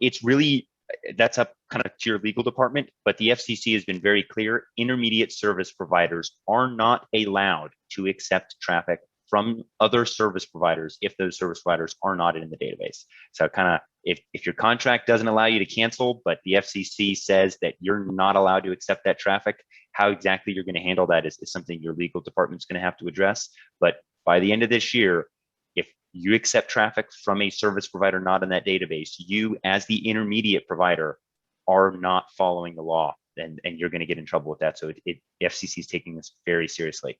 it's really, that's up kind of to your legal department, but the FCC has been very clear. Intermediate service providers are not allowed to accept traffic from other service providers if those service providers are not in the database. So kind of, if your contract doesn't allow you to cancel, but the FCC says that you're not allowed to accept that traffic, how exactly you're going to handle that is something your legal department's going to have to address. But by the end of this year, if you accept traffic from a service provider not in that database, you as the intermediate provider are not following the law, and you're going to get in trouble with that. So the FCC is taking this very seriously.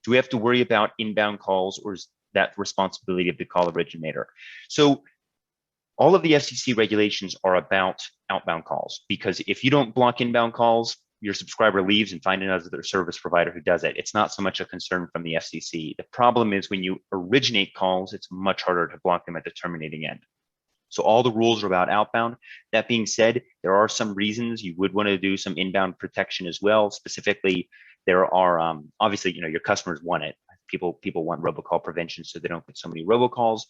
Do we have to worry about inbound calls, or is that responsibility of the call originator? So all of the FCC regulations are about outbound calls, because if you don't block inbound calls, your subscriber leaves and finds another service provider who does it. It's not so much a concern from the FCC. The problem is when you originate calls, it's much harder to block them at the terminating end. So all the rules are about outbound. That being said, there are some reasons you would want to do some inbound protection as well. Specifically, there are obviously, your customers want it. People want robocall prevention so they don't get so many robocalls.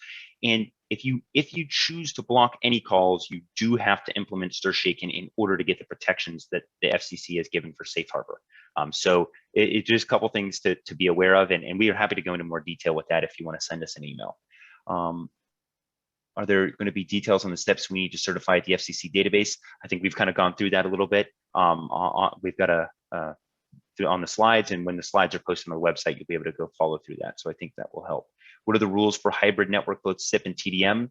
And if you choose to block any calls, you do have to implement stir shaken in order to get the protections that the FCC has given for safe harbor. So it's just a couple things to be aware of, and we are happy to go into more detail with that if you want to send us an email. Are there going to be details on the steps we need to certify at the FCC database? I think we've kind of gone through that a little bit. We've got on the slides, and when the slides are posted on the website, you'll be able to go follow through that. So I think that will help. What are the rules for hybrid network, both SIP and TDM?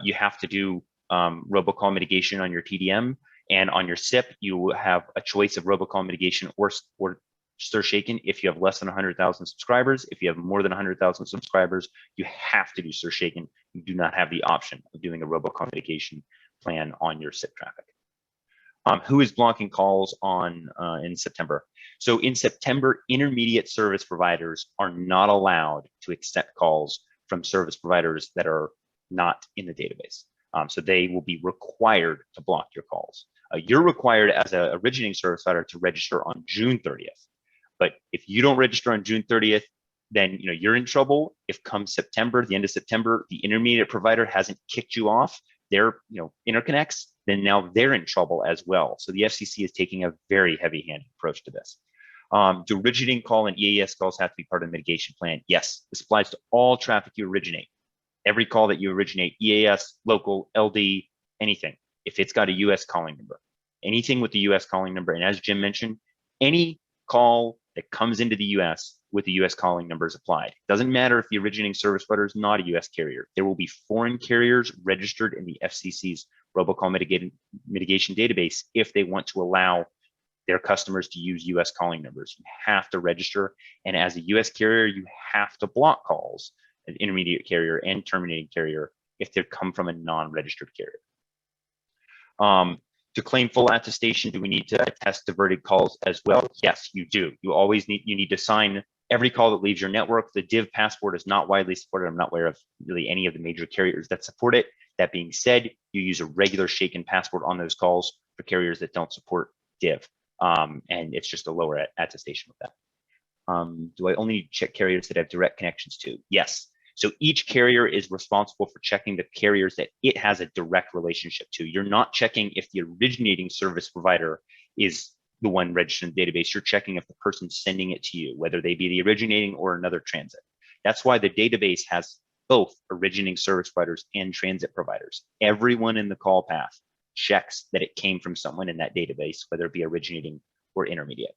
You have to do robocall mitigation on your TDM, and on your SIP, you have a choice of robocall mitigation or stir shaken if you have less than 100,000 subscribers. If you have more than 100,000 subscribers, you have to do stir shaken. You do not have the option of doing a robocall mitigation plan on your SIP traffic. Who is blocking calls in September? So in September, intermediate service providers are not allowed to accept calls from service providers that are not in the database. So they will be required to block your calls. You're required as an originating service provider to register on June 30th. But if you don't register on June 30th, then you're in trouble. If come September, the end of September, the intermediate provider hasn't kicked you off their interconnects, then now they're in trouble as well. So the FCC is taking a very heavy-handed approach to this. Do originating call and EAS calls have to be part of the mitigation plan? Yes, this applies to all traffic you originate. Every call that you originate, EAS, local, LD, anything, if it's got a US calling number, anything with the US calling number. And as Jim mentioned, any call that comes into the US with the US calling number is applied. Doesn't matter if the originating service provider is not a US carrier. There will be foreign carriers registered in the FCC's Robocall Mitigation database if they want to allow their customers to use US calling numbers. You have to register. And as a US carrier, you have to block calls, an intermediate carrier and terminating carrier, if they come from a non-registered carrier. To claim full attestation, do we need to attest diverted calls as well? Yes, you do. You need to sign every call that leaves your network. The DIV passport is not widely supported. I'm not aware of really any of the major carriers that support it. That being said, you use a regular shaken passport on those calls for carriers that don't support DIV. And it's just a lower attestation with that. Do I only check carriers that have direct connections to? Yes. So each carrier is responsible for checking the carriers that it has a direct relationship to. You're not checking if the originating service provider is the one registered in the database. You're checking if the person sending it to you, whether they be the originating or another transit. That's why the database has both originating service providers and transit providers. Everyone in the call path checks that it came from someone in that database, whether it be originating or intermediate.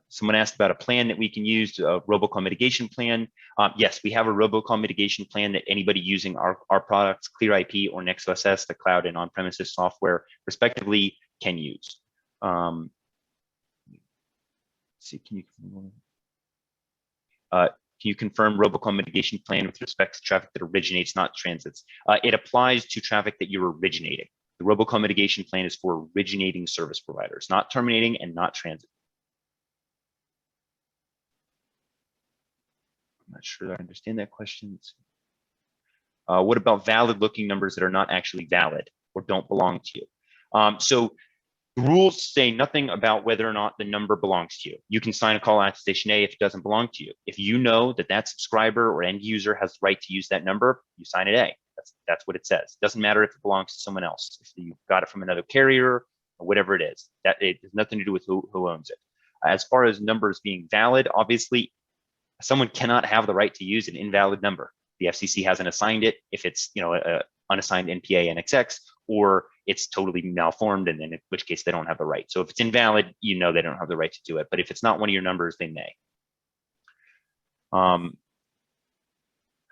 Someone asked about a plan that we can use, a Robocall mitigation plan. Yes, we have a Robocall mitigation plan that anybody using our products, ClearIP or NextOSS, the cloud and on-premises software, respectively, can use. Let's see, can you confirm Robocall mitigation plan with respect to traffic that originates, not transits? It applies to traffic that you're originating. The Robocall mitigation plan is for originating service providers, not terminating and not transit. I'm not sure I understand that question. What about valid looking numbers that are not actually valid or don't belong to you? So the rules say nothing about whether or not the number belongs to you. You can sign a call attestation A if it doesn't belong to you. If you know that that subscriber or end user has the right to use that number, you sign it A. That's what it says. It doesn't matter if it belongs to someone else. If you got it from another carrier or whatever it is, that it has nothing to do with who owns it. As far as numbers being valid, obviously, someone cannot have the right to use an invalid number. The FCC hasn't assigned it if it's a unassigned NPA NXX, or it's totally malformed, and then in which case they don't have the right. So if it's invalid, they don't have the right to do it. But if it's not one of your numbers, they may.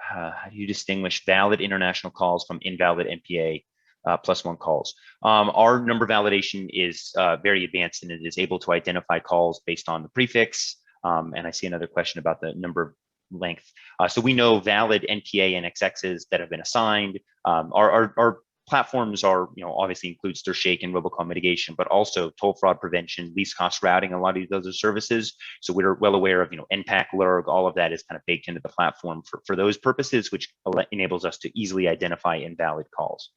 How do you distinguish valid international calls from invalid NPA +1 calls? Our number validation is very advanced, and it is able to identify calls based on the prefix. And I see another question about the number length. So we know valid NPA and NXXs that have been assigned. Our platforms are, obviously include STIR/SHAKE and Robocall mitigation, but also toll fraud prevention, least cost routing, a lot of these other services. So we're well aware of, NPAC, LURG, all of that is kind of baked into the platform for those purposes, which enables us to easily identify invalid calls.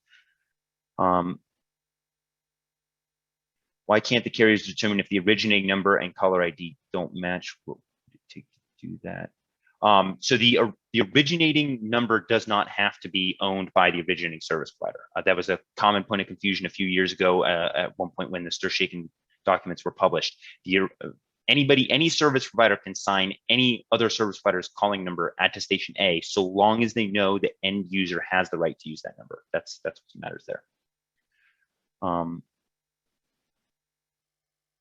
Why can't the carriers determine if the originating number and caller ID don't match? What would it take to do that? So the originating number does not have to be owned by the originating service provider. That was a common point of confusion a few years ago at one point when the STIR/SHAKE documents were published. Any service provider can sign any other service provider's calling number attestation A, so long as they know the end user has the right to use that number. That's what matters there.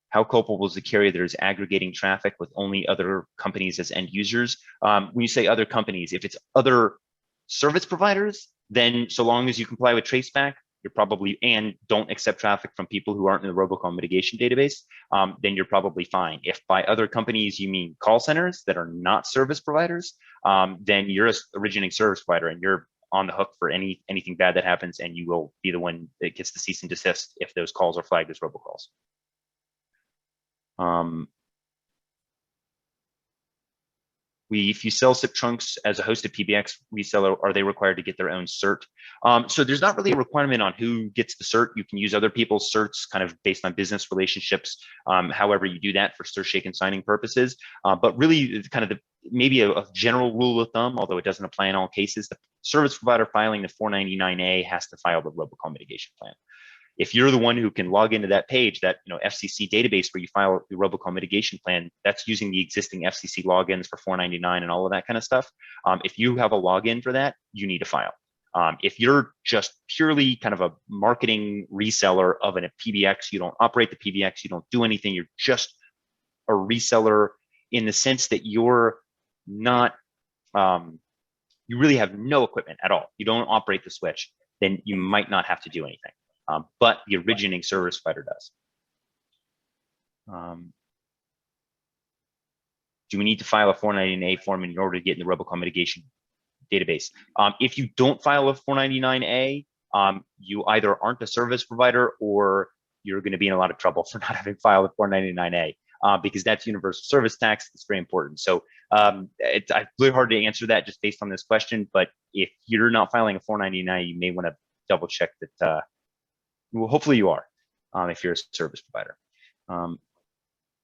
How culpable is the carrier that is aggregating traffic with only other companies as end users? When you say other companies, if it's other service providers, then so long as you comply with traceback, you're probably, and don't accept traffic from people who aren't in the Robocall mitigation database, then you're probably fine. If by other companies you mean call centers that are not service providers, then you're an originating service provider and you're on the hook for anything bad that happens, and you will be the one that gets the cease and desist if those calls are flagged as robocalls. If you sell SIP trunks as a hosted PBX reseller, are they required to get their own cert? So there's not really a requirement on who gets the cert. You can use other people's certs kind of based on business relationships, however you do that for SurShake and signing purposes. But really it's kind of maybe a general rule of thumb, although it doesn't apply in all cases, the service provider filing the 499A has to file the robocall mitigation plan. If you're the one who can log into that page, that FCC database where you file the robocall mitigation plan, that's using the existing FCC logins for 499 and all of that kind of stuff. If you have a login for that, you need to file. If you're just purely kind of a marketing reseller of a PBX, you don't operate the PBX, you don't do anything, you're just a reseller in the sense that you're not, you really have no equipment at all. You don't operate the switch, then you might not have to do anything. But the originating service provider does. Do we need to file a 499A form in order to get in the robocall mitigation database? If you don't file a 499A, you either aren't a service provider or you're going to be in a lot of trouble for not having filed a 499A, because that's universal service tax. It's very important. So it's really hard to answer that just based on this question. But if you're not filing a 499, you may want to double check that. Well, hopefully you are, if you're a service provider.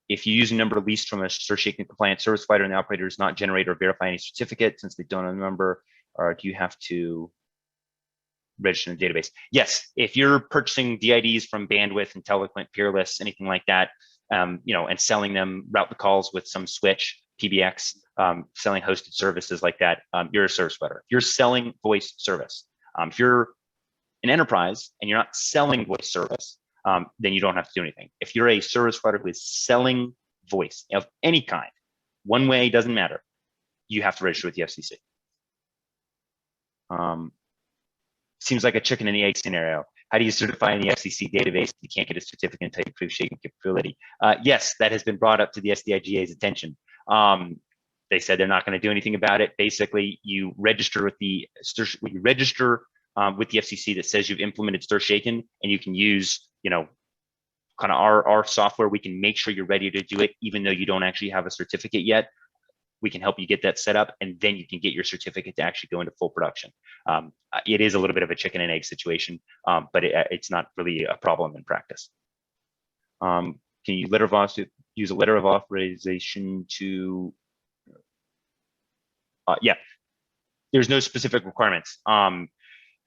If you use a number leased from a SurShake compliant service provider and the operator does not generate or verify any certificate since they don't have a number, or do you have to register in the database? Yes, if you're purchasing DIDs from Bandwidth, IntelliQuint, Peerless, anything like that, and selling them, route the calls with some switch, PBX, selling hosted services like that, you're a service provider. If you're selling voice service, if you're an enterprise and you're not selling voice service, then you don't have to do anything. If you're a service provider who is selling voice of any kind, one way, doesn't matter, you have to register with the FCC. Seems like a chicken and the egg scenario. How do you certify in the FCC database if you can't get a certificate until you prove shaking capability? Yes, that has been brought up to the SDIGA's attention. They said they're not going to do anything about it. Basically, you register with the FCC that says you've implemented SurShaken, and you can use, kind of our software. We can make sure you're ready to do it, even though you don't actually have a certificate yet. We can help you get that set up, and then you can get your certificate to actually go into full production. It is a little bit of a chicken and egg situation, but it's not really a problem in practice. Can you use a letter of authorization to? Yeah, there's no specific requirements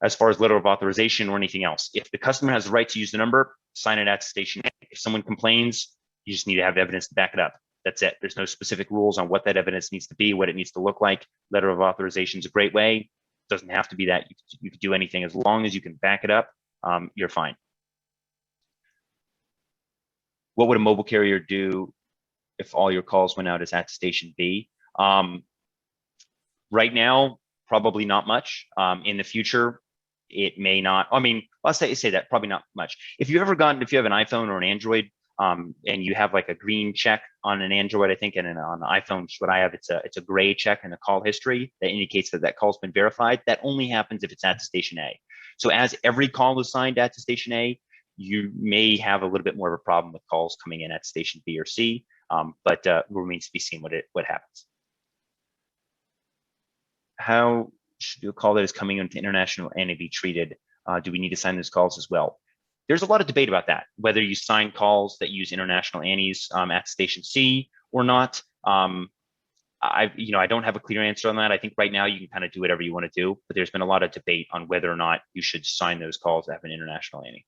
as far as letter of authorization or anything else. If the customer has the right to use the number, sign an attestation. If someone complains, you just need to have evidence to back it up. That's it. There's no specific rules on what that evidence needs to be, what it needs to look like. Letter of authorization is a great way. It doesn't have to be that. You can do anything as long as you can back it up. You're fine. What would a mobile carrier do if all your calls went out as attestation B? Right now, probably not much. In the future, it may not. I mean, I'll say that probably not much. If you have an iPhone or an Android, and you have like a green check on an Android, I think, and on the iPhone, what I have, it's a gray check in the call history that indicates that call's been verified. That only happens if it's attestation A. So as every call is signed attestation A, you may have a little bit more of a problem with calls coming in attestation B or C, but remains to be seen what happens. How should a call that is coming into international entity be treated? Do we need to sign those calls as well? There's a lot of debate about that, whether you sign calls that use international annies attestation C or not. I don't have a clear answer on that. I think right now you can kind of do whatever you want to do, but there's been a lot of debate on whether or not you should sign those calls that have an international annie.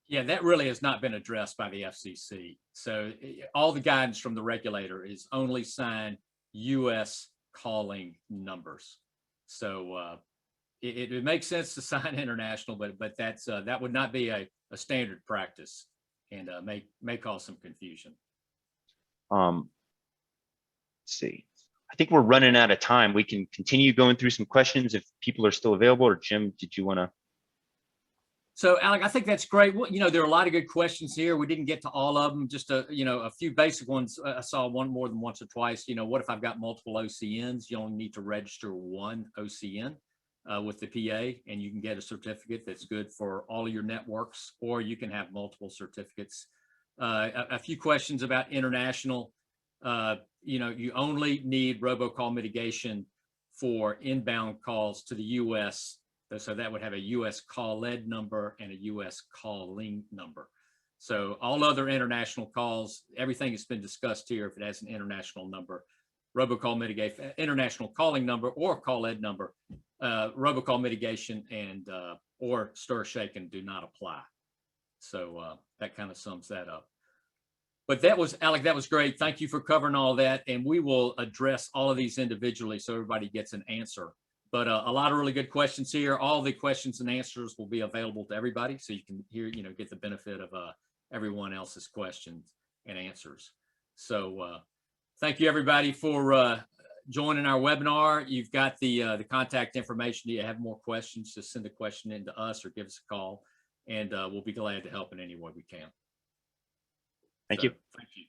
Yeah, that really has not been addressed by the FCC. So all the guidance from the regulator is only sign U.S. calling numbers. So it makes sense to sign international, but that's that would not be a standard practice, and may cause some confusion. Let's see. I think we're running out of time. We can continue going through some questions if people are still available. Or Jim, did you want to? So, Alec, I think that's great. Well, there are a lot of good questions here. We didn't get to all of them. Just a few basic ones. I saw one more than once or twice. What if I've got multiple OCNs? You only need to register one OCN with the PA, and you can get a certificate that's good for all of your networks, or you can have multiple certificates. A few questions about international. you only need robocall mitigation for inbound calls to the US. So that would have a US call lead number and a US calling number. So all other international calls, everything that's been discussed here, if it has an international number, robocall mitigation, international calling number or call lead number, robocall mitigation and or stir shaken do not apply. So that kind of sums that up. But that was, Alec, that was great. Thank you for covering all that. And we will address all of these individually so everybody gets an answer. But a lot of really good questions here. All the questions and answers will be available to everybody. So you can hear, get the benefit of everyone else's questions and answers. So thank you everybody for joining our webinar. You've got the contact information. Do you have more questions? Just send a question in to us or give us a call and we'll be glad to help in any way we can. Thank you. Thank you.